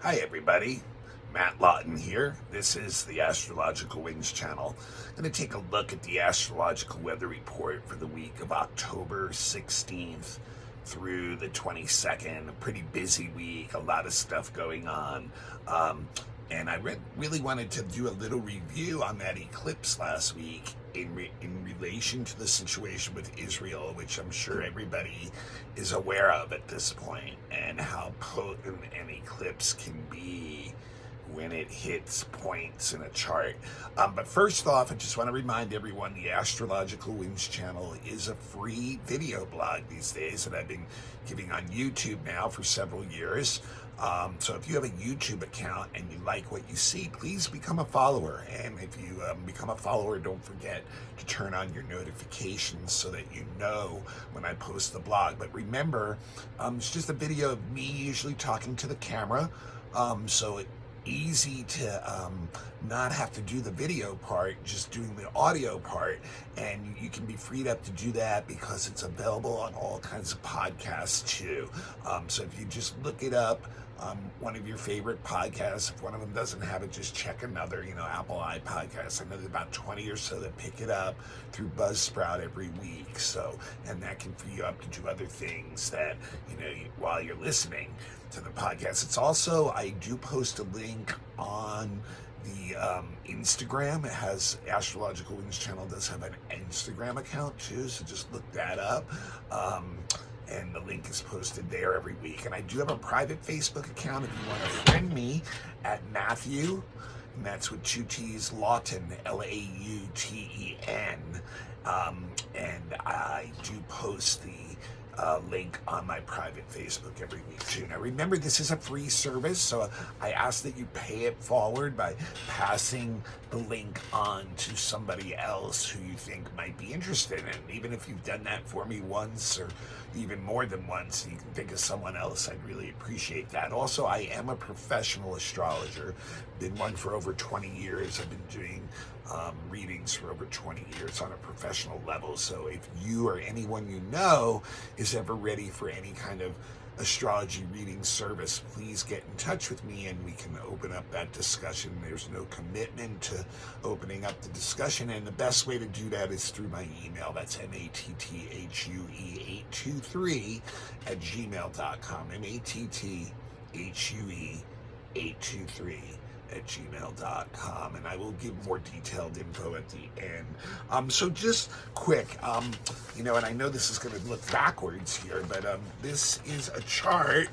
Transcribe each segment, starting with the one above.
Hi everybody, Matt Lawton here. This is the Astrological Wings channel. I'm going to take a look at the astrological weather report for the week of October 16th through the 22nd. A pretty busy week, a lot of stuff going on. And I really wanted to do a little review on that eclipse last week in relation to the situation with Israel, which I'm sure everybody is aware of at this point, and how potent an eclipse can be when it hits points in a chart. But first off, I just want to remind everyone the Astrological Winds channel is a free video blog these days that I've been giving on YouTube now for several years. So if you have a YouTube account and you like what you see, please become a follower. And if you become a follower, don't forget to turn on your notifications so that you know when I post the blog. But remember, it's just a video of me usually talking to the camera. So easy to not have to do the video part, just doing the audio part, and you can be freed up to do that because it's available on all kinds of podcasts too. So if you just look it up, one of your favorite podcasts, if one of them doesn't have it, just check another, Apple iPodcasts. I know there's about 20 or so that pick it up through Buzzsprout every week. So, and that can free you up to do other things that, while you're listening to the podcast. It's also, I do post a link on the Instagram. It has Astrological Winds channel does have an Instagram account too, so just look that up. And the link is posted there every week. And I do have a private Facebook account if you want to friend me at Matthew, and that's with two T's, Lawton, Lauten. And I do post the link on my private Facebook every week too. Now remember, this is a free service, so I ask that you pay it forward by passing the link on to somebody else who you think might be interested in. Even if you've done that for me once or even more than once, you can think of someone else. I'd really appreciate that. Also, I am a professional astrologer, been one for over 20 years. I've been doing readings for over 20 years on a professional level. So if you or anyone you know is ever ready for any kind of astrology reading service, please get in touch with me and we can open up that discussion. There's no commitment to opening up the discussion, and the best way to do that is through my email. That's mattthue823@gmail.com. mattthue823@gmail.com, and I will give more detailed info at the end. So just quick, and I know this is going to look backwards here, but this is a chart.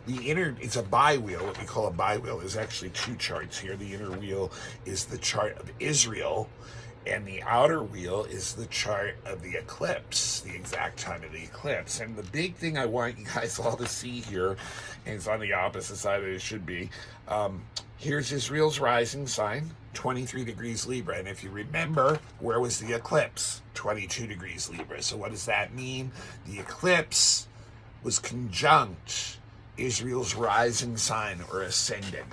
It's a bi-wheel. What we call a bi-wheel is actually two charts here. The inner wheel is the chart of Israel, and the outer wheel is the chart of the eclipse, the exact time of the eclipse. And the big thing I want you guys all to see here, and it's on the opposite side that it should be, here's Israel's rising sign, 23 degrees Libra. And if you remember, where was the eclipse? 22 degrees Libra. So what does that mean? The eclipse was conjunct Israel's rising sign or ascendant.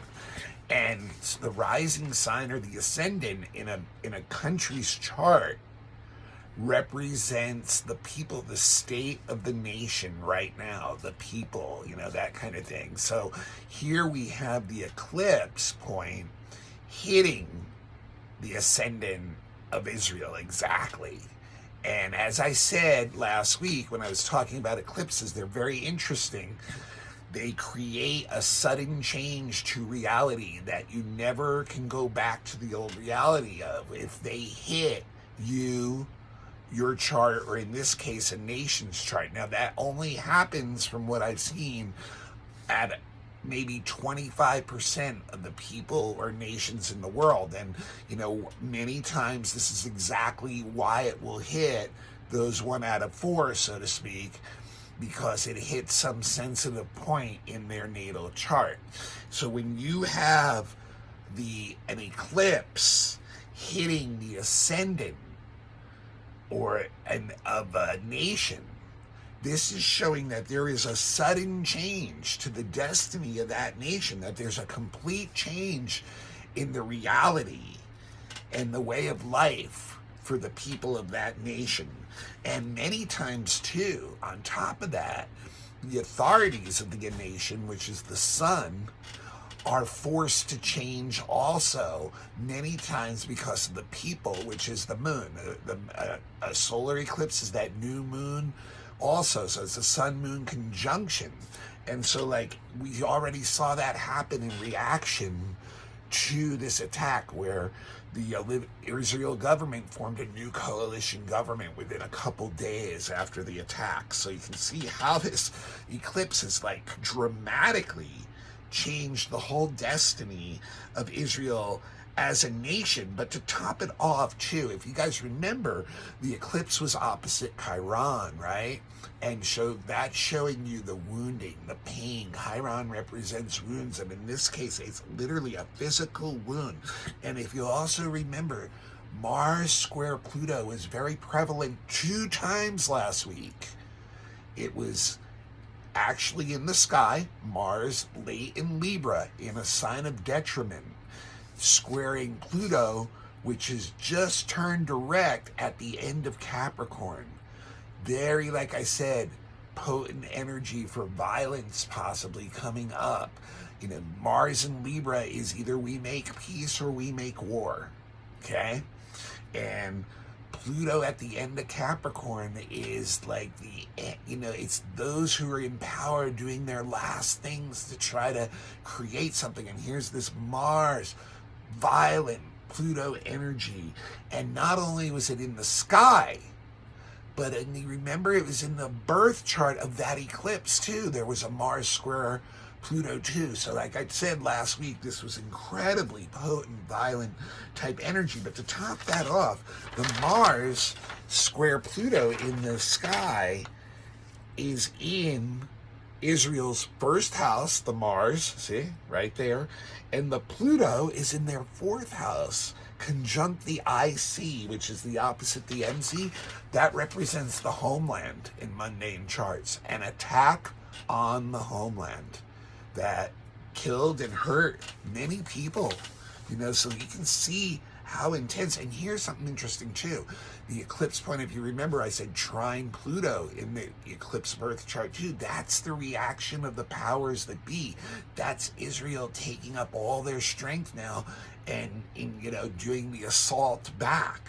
And the rising sign or the ascendant in a country's chart represents the people, the state of the nation right now, the people, that kind of thing. So here we have the eclipse point hitting the ascendant of Israel exactly. And as I said last week when I was talking about eclipses, they're very interesting. They create a sudden change to reality that you never can go back to the old reality of. If they hit your chart, or in this case, a nation's chart. Now, that only happens, from what I've seen, at maybe 25% of the people or nations in the world. And, many times this is exactly why it will hit those 1 out of 4, so to speak, because it hits some sensitive point in their natal chart. So when you have an eclipse hitting the ascendant of a nation, this is showing that there is a sudden change to the destiny of that nation, that there's a complete change in the reality and the way of life for the people of that nation. And many times too, on top of that, the authorities of the nation, which is the sun, are forced to change also many times because of the people, which is the moon. A solar eclipse is that new moon also, so it's a sun-moon conjunction. And so, like, we already saw that happen in reaction to this attack, where the Israel government formed a new coalition government within a couple days after the attack. So you can see how this eclipse has, like, dramatically changed the whole destiny of Israel as a nation. But to top it off too, if you guys remember, the eclipse was opposite Chiron, right? And showing you the wounding, the pain. Chiron represents wounds, and in this case it's literally a physical wound. And if you also remember, Mars square Pluto was very prevalent 2 times last week. It was actually in the sky, Mars late in Libra in a sign of detriment, squaring Pluto, which is just turned direct at the end of Capricorn. Very, like I said, potent energy for violence possibly coming up. You know, Mars in Libra is either we make peace or we make war, okay? And Pluto at the end of Capricorn is like it's those who are in power doing their last things to try to create something. And here's this Mars, violent Pluto energy. And not only was it in the sky, but remember, it was in the birth chart of that eclipse too. There was a Mars square Pluto too. So like I said last week, this was incredibly potent, violent type energy. But to top that off, the Mars square Pluto in the sky is in Israel's first house, the Mars, see, right there. And the Pluto is in their 4th house, conjunct the IC, which is the opposite the MC. That represents the homeland in mundane charts. An attack on the homeland that killed and hurt many people, so you can see how intense. And here's something interesting too. The eclipse point, if you remember, I said trine Pluto in the eclipse birth chart too. That's the reaction of the powers that be. That's Israel taking up all their strength now and doing the assault back.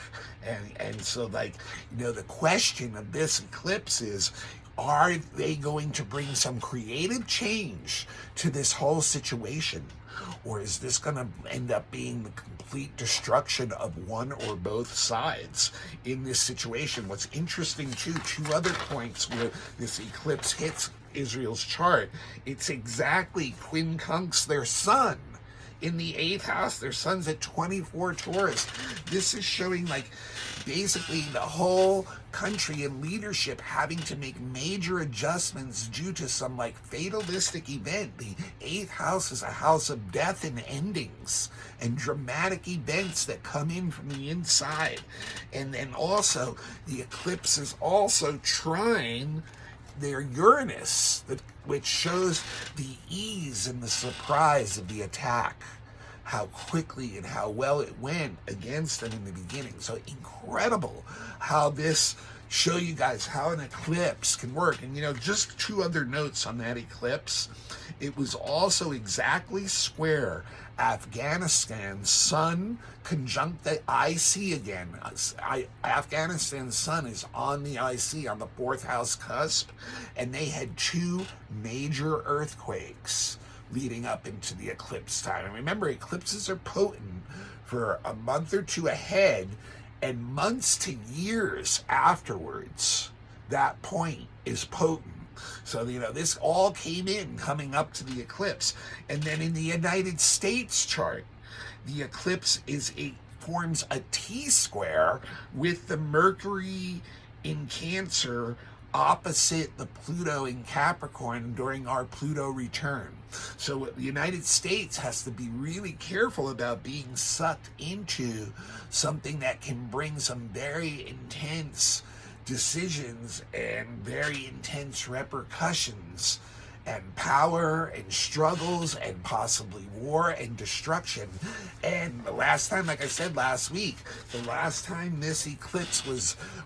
And so, like, the question of this eclipse is, are they going to bring some creative change to this whole situation? Or is this going to end up being the complete destruction of one or both sides in this situation? What's interesting too, 2 other points where this eclipse hits Israel's chart, it's exactly quincunx their sun. In the 8th house, their sun's at 24 Taurus. This is showing, like, basically the whole country and leadership having to make major adjustments due to some, like, fatalistic event. The 8th house is a house of death and endings and dramatic events that come in from the inside. And then also, the eclipse is also trine their Uranus, which shows the ease and the surprise of the attack, how quickly and how well it went against them in the beginning. So incredible how this show you guys how an eclipse can work. And just 2 other notes on that eclipse. It was also exactly square Afghanistan's sun conjunct the IC again. Afghanistan's sun is on the IC, on the 4th house cusp, and they had 2 major earthquakes leading up into the eclipse time. And remember, eclipses are potent for a month or 2 ahead, and months to years afterwards. That point is potent. So, this all came in coming up to the eclipse. And then in the United States chart, the eclipse forms a T-square with the Mercury in Cancer opposite the Pluto in Capricorn during our Pluto return. So the United States has to be really careful about being sucked into something that can bring some very intense decisions and very intense repercussions. and power and struggles and possibly war and destruction. And the last time, like I said last week, the last time this eclipse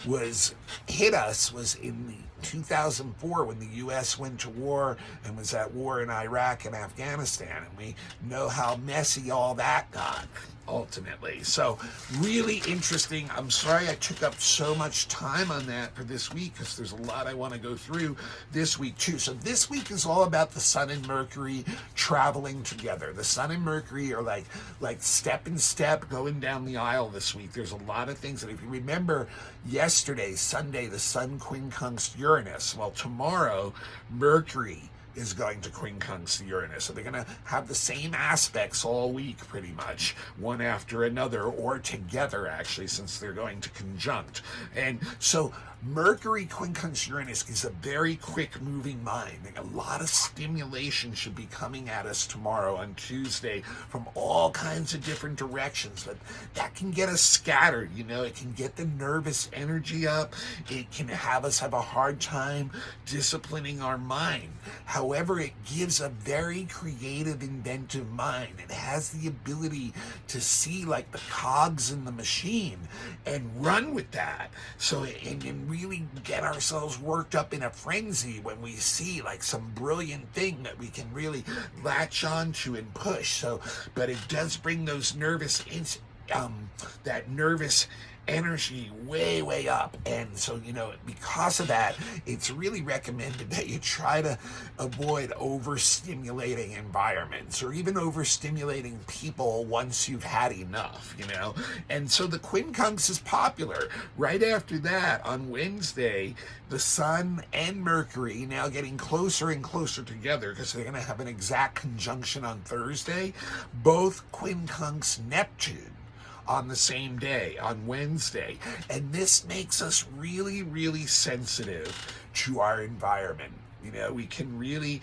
was hit us was in the 2004 when the U.S. went to war and was at war in Iraq and Afghanistan, and we know how messy all that got ultimately. So really interesting. I'm sorry I took up so much time on that for this week because there's a lot I want to go through this week too. So this week is all about the Sun and Mercury traveling together. The Sun and Mercury are like step in step going down the aisle this week. There's a lot of things, and if you remember yesterday, Sunday, the Sun quincunxed Uranus. Well, tomorrow Mercury is going to quincunx Uranus. So they're going to have the same aspects all week pretty much, one after another, or together actually, since they're going to conjunct. And so Mercury quincunx Uranus is a very quick moving mind. A lot of stimulation should be coming at us tomorrow on Tuesday from all kinds of different directions, but that can get us scattered. It can get the nervous energy up. It can have us have a hard time disciplining our mind. However, it gives a very creative, inventive mind. It has the ability to see like the cogs in the machine and run with that. So, and really get ourselves worked up in a frenzy when we see like some brilliant thing that we can really latch onto and push. So, but it does bring those that nervous energy way up, and so because of that, it's really recommended that you try to avoid overstimulating environments or even overstimulating people once you've had enough. And so the quincunx is popular. Right after that, on Wednesday, the Sun and Mercury now getting closer and closer together because they're going to have an exact conjunction on Thursday. Both quincunx Neptune on the same day, on Wednesday. And this makes us really, really sensitive to our environment. We can really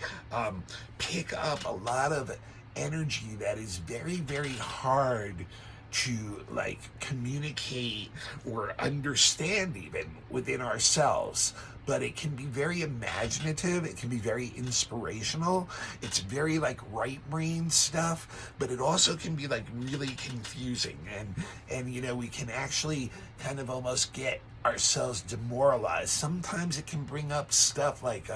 pick up a lot of energy that is very, very hard to communicate or understand even within ourselves. But it can be very imaginative. It can be very inspirational. It's very right brain stuff, but it also can be really confusing. And we can actually kind of almost get ourselves demoralized. Sometimes it can bring up stuff like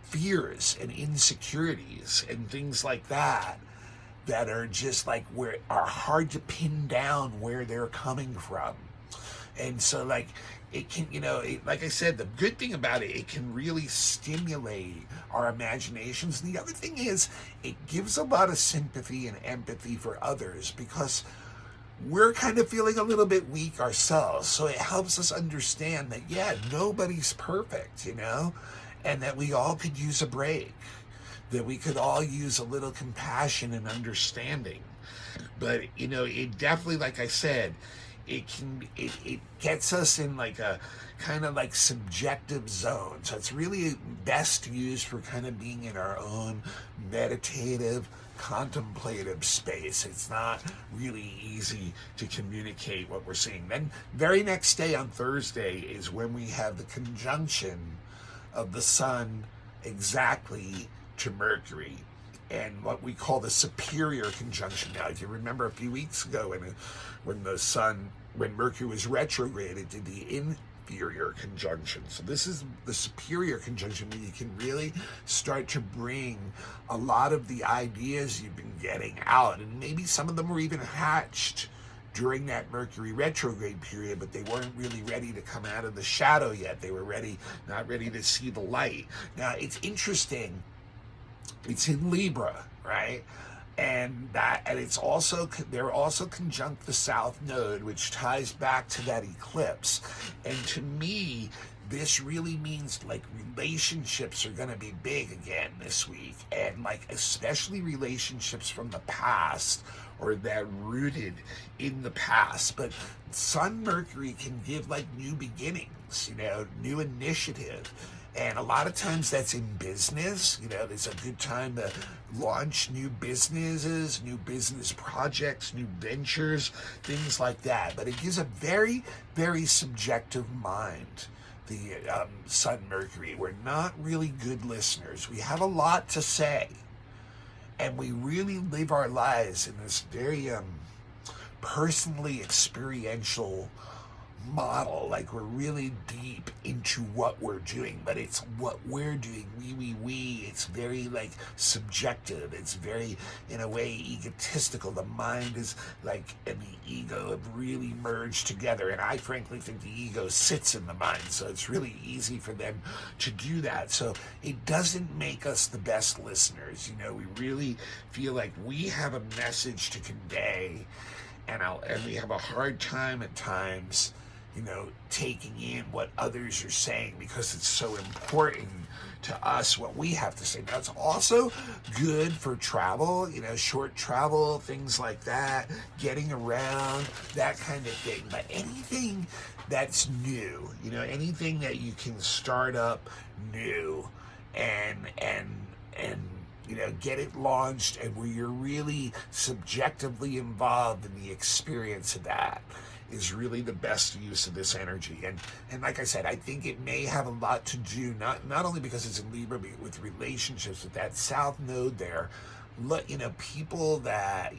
fears and insecurities and things like that are just where are hard to pin down where they're coming from. And so it can, like I said, the good thing about it can really stimulate our imaginations. And the other thing is it gives a lot of sympathy and empathy for others because we're kind of feeling a little bit weak ourselves. So it helps us understand that, nobody's perfect, and that we all could use a break, that we could all use a little compassion and understanding. But, it definitely, like I said, it gets us in a kind of subjective zone. So it's really best used for kind of being in our own meditative, contemplative space. It's not really easy to communicate what we're seeing. Then very next day on Thursday is when we have the conjunction of the Sun exactly to Mercury, and what we call the superior conjunction. Now, if you remember a few weeks ago when Mercury was retrograde, it did the inferior conjunction. So this is the superior conjunction where you can really start to bring a lot of the ideas you've been getting out, and maybe some of them were even hatched during that Mercury retrograde period, but they weren't really ready to come out of the shadow yet. They were not ready to see the light. Now, it's interesting. It's in Libra, right? And it's also, they're also conjunct the South Node, which ties back to that eclipse. And to me, this really means relationships are going to be big again this week, and especially relationships from the past or that rooted in the past. But Sun Mercury can give new beginnings, new initiative. And a lot of times that's in business. It's a good time to launch new businesses, new business projects, new ventures, things like that. But it gives a very, very subjective mind Sun Mercury. We're not really good listeners. We have a lot to say, and we really live our lives in this very personally experiential model. Like, we're really deep into what we're doing, but it's what we're doing. We. It's very like subjective. It's very, in a way, egotistical. The mind is like, and the ego have really merged together. And I frankly think the ego sits in the mind, so it's really easy for them to do that. So it doesn't make us the best listeners. We really feel like we have a message to convey, and we have a hard time at times, taking in what others are saying, because it's so important to us what we have to say. Now, it's also good for travel, short travel, things like that, getting around, that kind of thing. But anything that's new, anything that you can start up new and get it launched, and where you're really subjectively involved in the experience of that, is really the best use of this energy. And like I said, I think it may have a lot to do, not only because it's in Libra, but with relationships, with that South Node there. People that,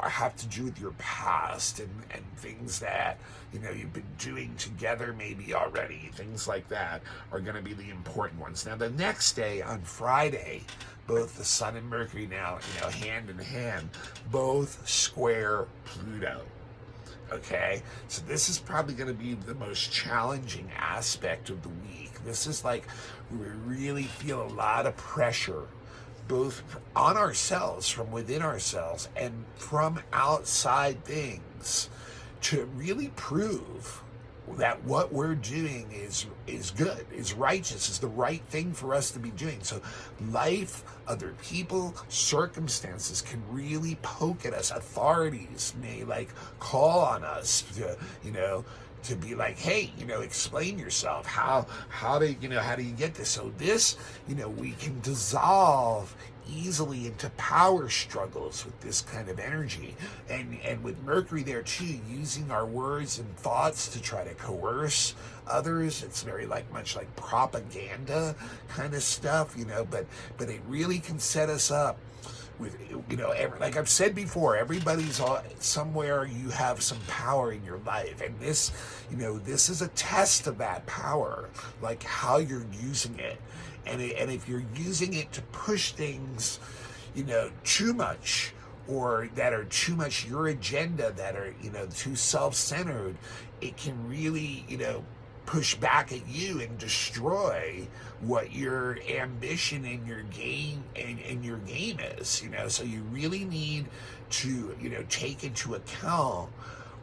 have to do with your past, and things that, you've been doing together maybe already, things like that are going to be the important ones. Now, the next day, on Friday, both the Sun and Mercury now, hand in hand, both square Pluto. Okay, so this is probably going to be the most challenging aspect of the week. This is like, we really feel a lot of pressure, both on ourselves, from within ourselves, and from outside things, to really prove that what we're doing is good, is righteous, is the right thing for us to be doing. So life, other people, circumstances can really poke at us. Authorities may call on us to be like, hey, explain yourself. How do you get this? So this, we can dissolve easily into power struggles with this kind of energy, and with Mercury there too, using our words and thoughts to try to coerce others. It's very much like propaganda kind of stuff, but it really can set us up with, like I've said before, everybody's somewhere. You have some power in your life, and this is a test of that power, like how you're using it. And if you're using it to push things, too much, or that are too much your agenda, that are, too self-centered, it can really, push back at you and destroy what your ambition and your game and your game is. So you really need to, take into account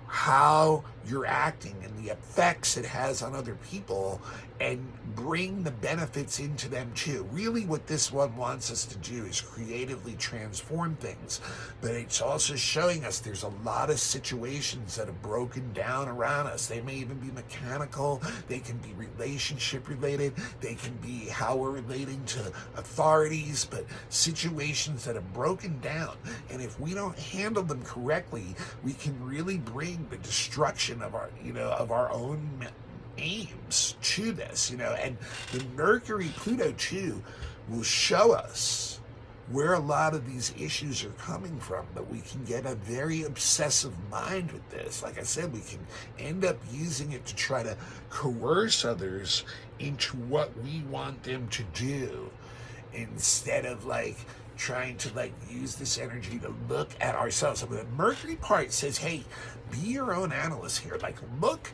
how you're acting and the effects it has on other people, and bring the benefits into them too. Really what this one wants us to do is creatively transform things, but it's also showing us there's a lot of situations that have broken down around us. They may even be mechanical, they can be relationship related, they can be how we're relating to authorities, but situations that have broken down. And if we don't handle them correctly, we can really bring the destruction of our own aims to this, and the Mercury Pluto too will show us where a lot of these issues are coming from, but we can get a very obsessive mind with this. Like I said, we can end up using it to try to coerce others into what we want them to do, instead of trying to use this energy to look at ourselves. So the Mercury part says, hey, be your own analyst here. Look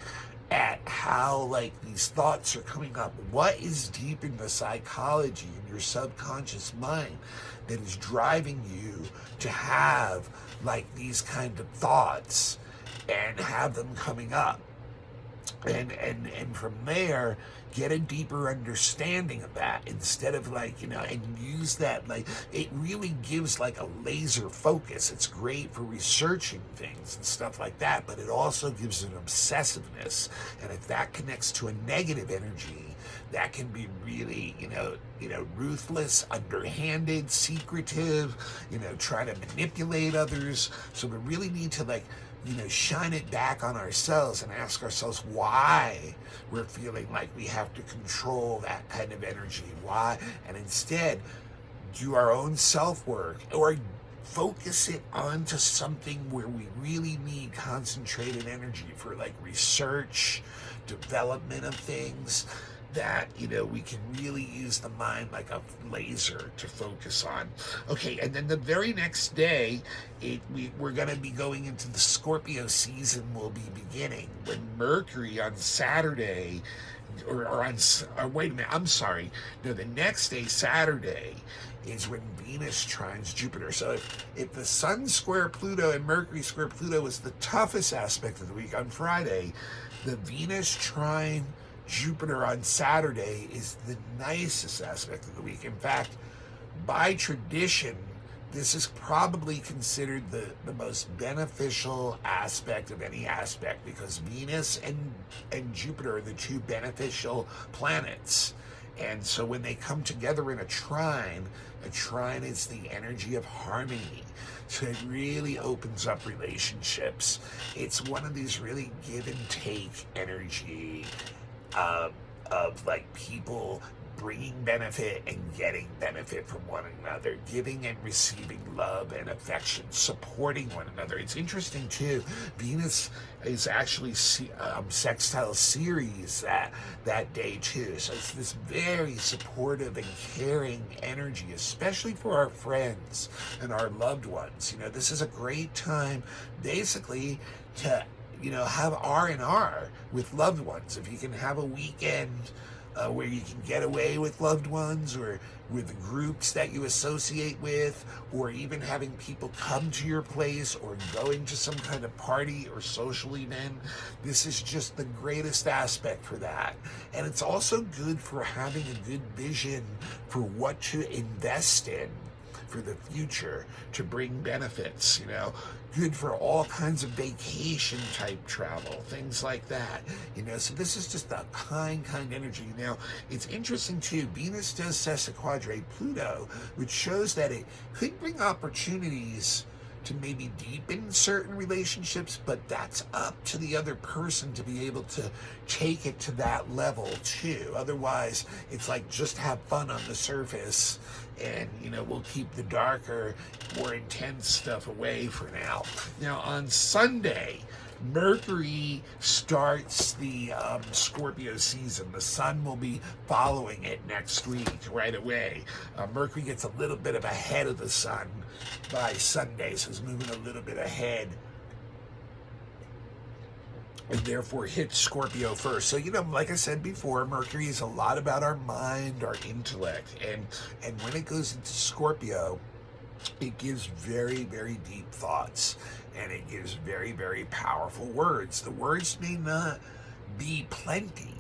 at how these thoughts are coming up. What is deep in the psychology in your subconscious mind that is driving you to have these kind of thoughts and have them coming up? And from there, get a deeper understanding of that, instead of and use that, it really gives a laser focus. It's great for researching things and stuff like that, but it also gives an obsessiveness. And if that connects to a negative energy, that can be really, ruthless, underhanded, secretive, try to manipulate others. So we really need to shine it back on ourselves and ask ourselves why we're feeling like we have to control that kind of energy. Why? And instead, do our own self-work or focus it onto something where we really need concentrated energy for research, development of things that we can really use the mind like a laser to focus on. Okay, and then the very next day we're going to be going into the Scorpio season. Will be beginning when Mercury on Saturday wait a minute, I'm sorry, no, the next day, Saturday, is when Venus trines Jupiter. So if the Sun square Pluto and Mercury square Pluto was the toughest aspect of the week on Friday, the Venus trine Jupiter on Saturday is the nicest aspect of the week. In fact, by tradition, this is probably considered the most beneficial aspect of any aspect, because Venus and Jupiter are the two beneficial planets. And so when they come together in a trine is the energy of harmony. So it really opens up relationships. It's one of these really give and take energy of people bringing benefit and getting benefit from one another, giving and receiving love and affection, supporting one another. It's interesting too, Venus is actually sextile Ceres that day too. So it's this very supportive and caring energy, especially for our friends and our loved ones. This is a great time basically to have R&R with loved ones. If you can have a weekend where you can get away with loved ones or with groups that you associate with, or even having people come to your place or going to some kind of party or social event, this is just the greatest aspect for that. And it's also good for having a good vision for what to invest in for the future to bring benefits, good for all kinds of vacation type travel, things like that, so this is just a kind energy. Now, it's interesting too, Venus does sesquiquadrate Pluto, which shows that it could bring opportunities to maybe deepen certain relationships, but that's up to the other person to be able to take it to that level too. Otherwise, it's just have fun on the surface, and we'll keep the darker, more intense stuff away for now. Now on Sunday, Mercury starts the Scorpio season. The Sun will be following it next week right away. Mercury gets a little bit of ahead of the Sun by Sunday, so it's moving a little bit ahead, and therefore hits Scorpio first. So, like I said before, Mercury is a lot about our mind, our intellect, and when it goes into Scorpio, it gives very, very deep thoughts, and it gives very, very powerful words. The words may not be plenty,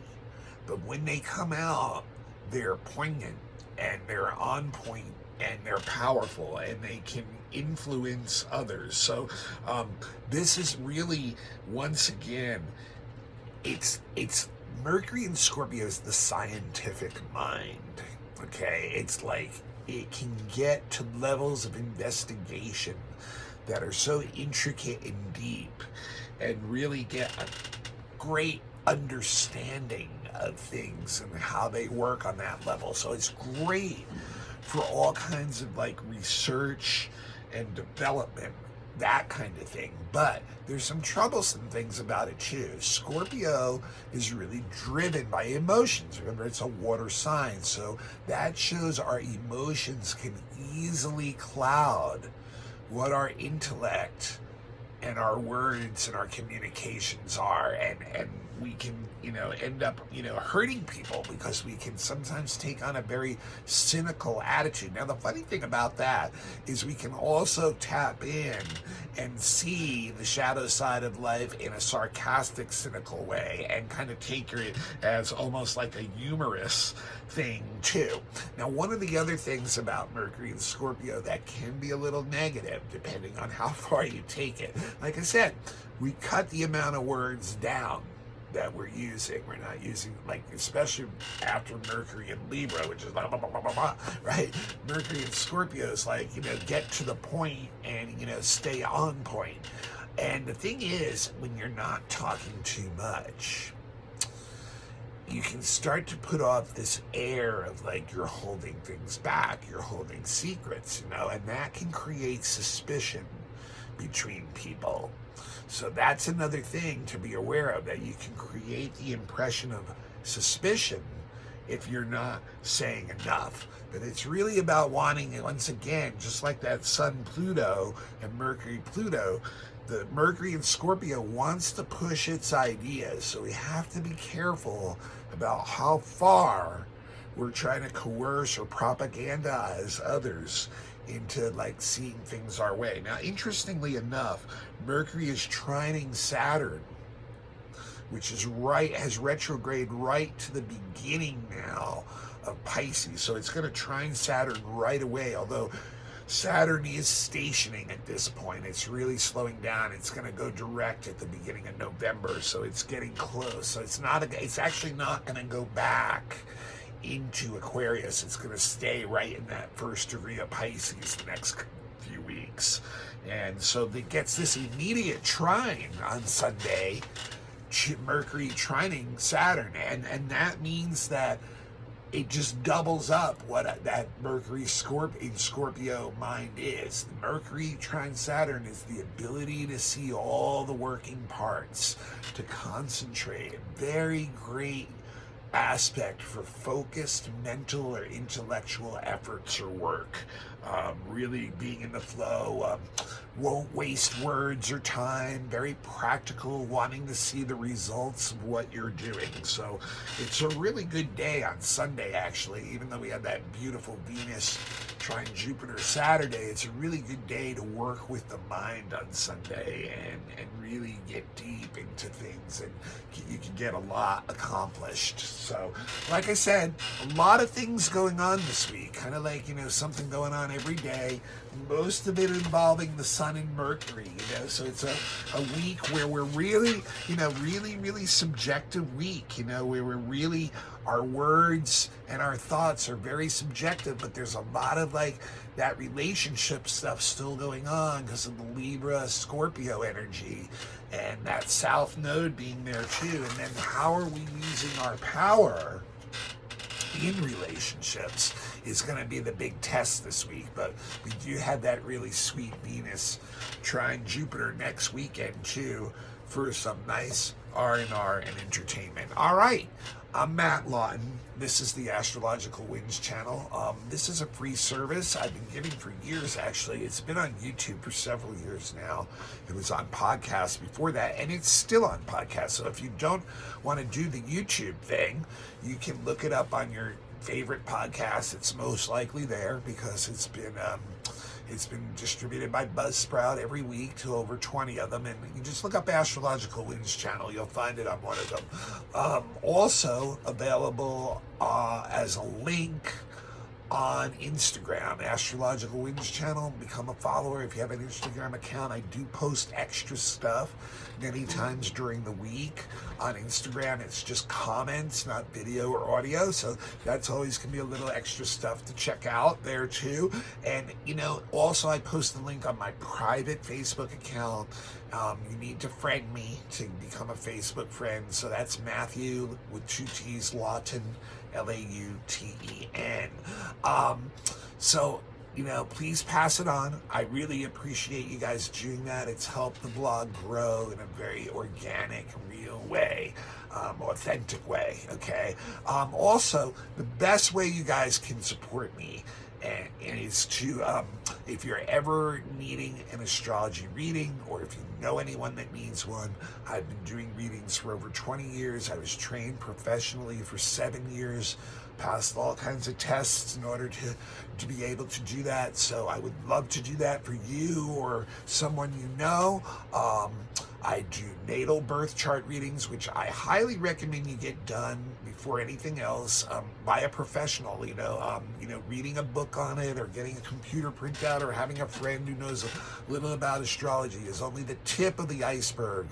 but when they come out, they're poignant, and they're on point, and they're powerful, and they can influence others. So this is really, once again, it's Mercury in Scorpio is the scientific mind. Okay, it's it can get to levels of investigation that are so intricate and deep, and really get a great understanding of things and how they work on that level. So it's great for all kinds of research and development, that kind of thing. But there's some troublesome things about it too. Scorpio is really driven by emotions. Remember, it's a water sign, so that shows our emotions can easily cloud what our intellect and our words and our communications are, and we can end up hurting people because we can sometimes take on a very cynical attitude. Now, the funny thing about that is we can also tap in and see the shadow side of life in a sarcastic, cynical way, and kind of take it as almost like a humorous thing too. Now, one of the other things about Mercury and Scorpio that can be a little negative, depending on how far you take it, like I said, we cut the amount of words down. that we're using. We're not using, like, especially after Mercury and Libra, which is blah, blah, blah, blah, blah, blah, right? Mercury and Scorpio is like, get to the point and, stay on point. And the thing is, when you're not talking too much, you can start to put off this air of like you're holding things back, you're holding secrets, and that can create suspicion between people. So that's another thing to be aware of, that you can create the impression of suspicion if you're not saying enough. But it's really about wanting, once again, just like that Sun Pluto and Mercury Pluto, the Mercury in Scorpio wants to push its ideas. So we have to be careful about how far we're trying to coerce or propagandize others into like seeing things our way. Now, interestingly enough, Mercury is trining Saturn, which is has retrograde right to the beginning now of Pisces. So it's going to trine Saturn right away, although Saturn is stationing at this point. It's really slowing down. It's going to go direct at the beginning of November, so it's getting close. So it's actually not going to go back into Aquarius. It's going to stay right in that first degree of Pisces the next few weeks. And so it gets this immediate trine on Sunday, Mercury trining Saturn, and that means that it just doubles up what that Mercury in Scorpio mind is. The Mercury trine Saturn is the ability to see all the working parts, to concentrate. A very great aspect for focused mental or intellectual efforts or work. Really being in the flow, won't waste words or time, very practical, wanting to see the results of what you're doing. So it's a really good day on Sunday, actually, even though we had that beautiful Venus trine Jupiter Saturday. It's a really good day to work with the mind on Sunday and really get deep into things, and you can get a lot accomplished. So like I said, a lot of things going on this week, kind of like, something going on every day, most of it involving the Sun and Mercury, so it's a week where we're really, really subjective week, where we're really, our words and our thoughts are very subjective, but there's a lot of like that relationship stuff still going on because of the Libra Scorpio energy and that South Node being there too. And then how are we using our power in relationships is going to be the big test this week. But we do have that really sweet Venus trine Jupiter next weekend too for some nice R&R and entertainment. All right, I'm Matt Lawton. This is the Astrological Winds channel. This is a free service I've been giving for years, actually. It's been on YouTube for several years now. It was on podcasts before that, and it's still on podcasts. So if you don't want to do the YouTube thing, you can look it up on your favorite podcast. It's most likely there because it's been distributed by Buzzsprout every week to over 20 of them, and you just look up Astrological Winds channel, you'll find it on one of them. Also available as a link on Instagram, Astrological Winds channel. Become a follower if you have an Instagram account. I do post extra stuff many times during the week on Instagram. It's just comments, not video or audio, so that's always can be a little extra stuff to check out there too. And also I post the link on my private Facebook account. You need to friend me to become a Facebook friend, so that's Matthew with 2 T's Lawton, Lauten. So please pass it on. I really appreciate you guys doing that. It's helped the blog grow in a very organic, real way, authentic way, okay? Also, the best way you guys can support me is to, if you're ever needing an astrology reading, or if you know anyone that needs one, I've been doing readings for over 20 years. I was trained professionally for 7 years, passed all kinds of tests in order to be able to do that. So I would love to do that for you or someone you know. I do natal birth chart readings, which I highly recommend you get done before anything else by a professional. Reading a book on it or getting a computer printout or having a friend who knows a little about astrology is only the tip of the iceberg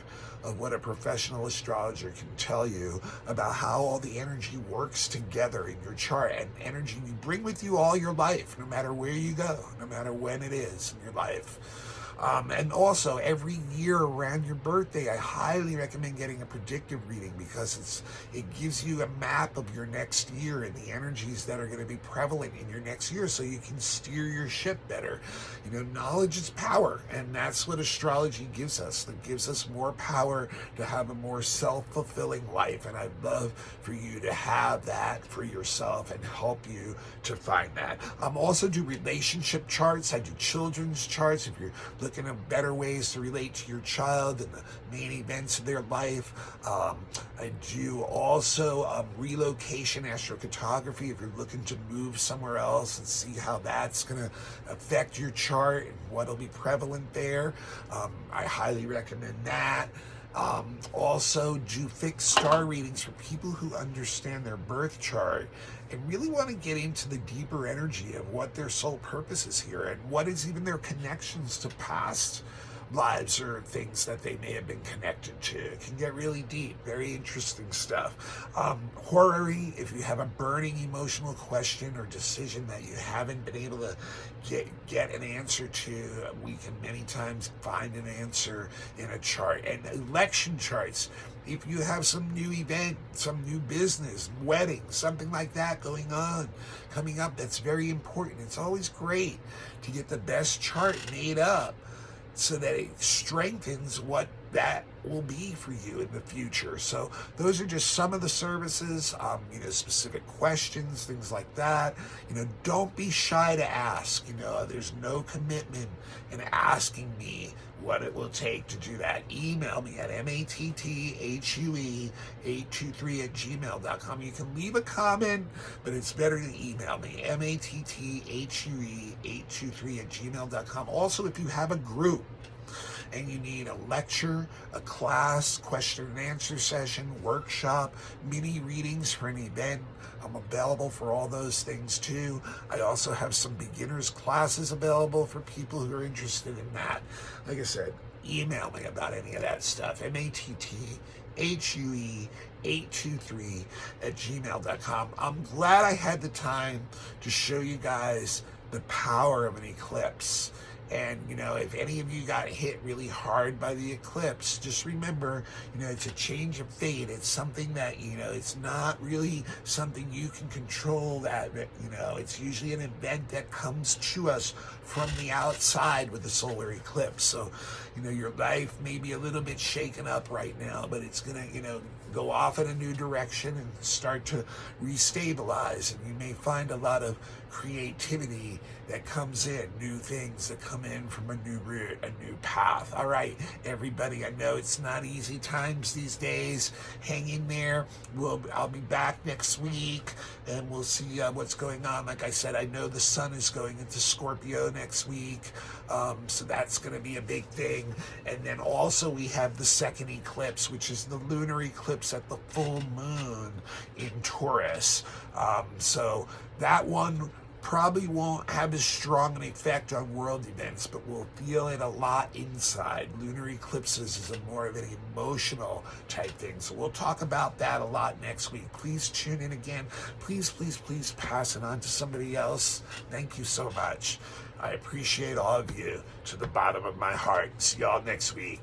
of what a professional astrologer can tell you about how all the energy works together in your chart, and energy you bring with you all your life, no matter where you go, no matter when it is in your life. And also, every year around your birthday, I highly recommend getting a predictive reading because it gives you a map of your next year and the energies that are going to be prevalent in your next year so you can steer your ship better. Knowledge is power, and that's what astrology gives us. It gives us more power to have a more self-fulfilling life, and I'd love for you to have that for yourself and help you to find that. Also do relationship charts. I do children's charts if you're looking at better ways to relate to your child and the main events of their life. I do also relocation astrocartography if you're looking to move somewhere else and see how that's going to affect your chart and what'll be prevalent there. I highly recommend that. Also do fixed star readings for people who understand their birth chart and really want to get into the deeper energy of what their sole purpose is here and what is even their connections to past lives or things that they may have been connected to. It can get really deep, very interesting stuff. Horary, if you have a burning emotional question or decision that you haven't been able to get an answer to, we can many times find an answer in a chart. And election charts, if you have some new event, some new business, wedding, something like that coming up, that's very important. It's always great to get the best chart made up so that it strengthens what that will be for you in the future. So those are just some of the services, specific questions, things like that. Don't be shy to ask. There's no commitment in asking me what it will take to do that. Email me at matthue823@gmail.com. You can leave a comment, but it's better to email me, matthue823@gmail.com. Also, if you have a group and you need a lecture, a class, question and answer session, workshop, mini readings for an event, I'm available for all those things too. I also have some beginners classes available for people who are interested in that. Like I said, email me about any of that stuff. matthue823@gmail.com. I'm glad I had the time to show you guys the power of an eclipse. And, if any of you got hit really hard by the eclipse, just remember, it's a change of fate. It's something that, it's not really something you can control that, it's usually an event that comes to us from the outside with the solar eclipse. So, your life may be a little bit shaken up right now, but it's going to, go off in a new direction and start to restabilize. And you may find a lot of creativity that comes in, new things that come in from a new route, a new path. All right, everybody, I know it's not easy times these days. Hang in there. I'll be back next week and we'll see what's going on. Like I said, I know the sun is going into Scorpio next week, so that's going to be a big thing. And then also we have the second eclipse, which is the lunar eclipse at the full moon in Taurus. So that one probably won't have as strong an effect on world events, but we'll feel it a lot inside. Lunar eclipses is more of an emotional type thing. So we'll talk about that a lot next week. Please tune in again. Please, please, please pass it on to somebody else. Thank you so much. I appreciate all of you to the bottom of my heart. See y'all next week.